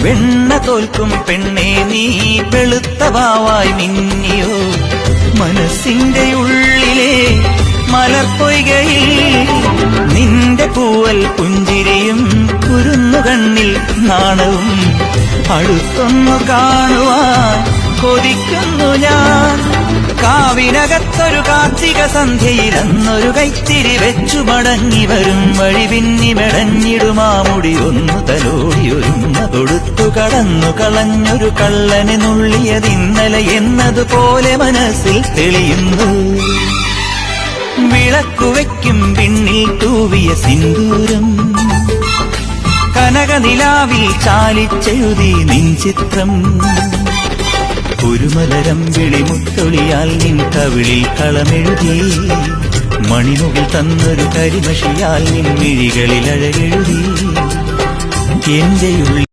വെണ്ണ തോൽക്കും പെണ്ണേ നീ വെളുത്ത വാവായി മിന്നിയോ മനസ്സിന്റെ ഉള്ളിലെ മലർപ്പൊയ്കയിൽ നിന്റെ പൂവൽ പുഞ്ചിരിയും കുരുന്നുകണ്ണിൽ നാണവും അടുത്തൊന്നു കാണുവാൻ കൊതിക്കുന്നു ഞാൻ കാവിനകത്തൊരു കാർത്തിക സന്ധ്യയിൽ അന്നൊരു കൈത്തിരി വെച്ചു മടങ്ങി വരും വഴി പിന്നി മെടഞ്ഞിടുമാമുടി ഒന്നു തലോടിയൊരുന്ന കൊടുത്തു കടന്നു കളഞ്ഞൊരു കള്ളനെ നുള്ളിയതിന്നലെ എന്നതുപോലെ മനസ്സിൽ തെളിയുന്നു വിളക്കുവയ്ക്കും പിന്നിൽ തൂവിയ സിന്ദൂരം കനകനിലാവിൽ ചാലിച്ചെഴുതി നിൻ ചിത്രം ഒരു മലരം വിളിമുത്തൊളിയാൽ നിൻ കവിളിൽ കളമെഴുതി മണിമുകിൽ തന്നൊരു കരിമഷിയാൽ നിൻ മിഴികളിൽ അഴകെഴുതി എന്റെ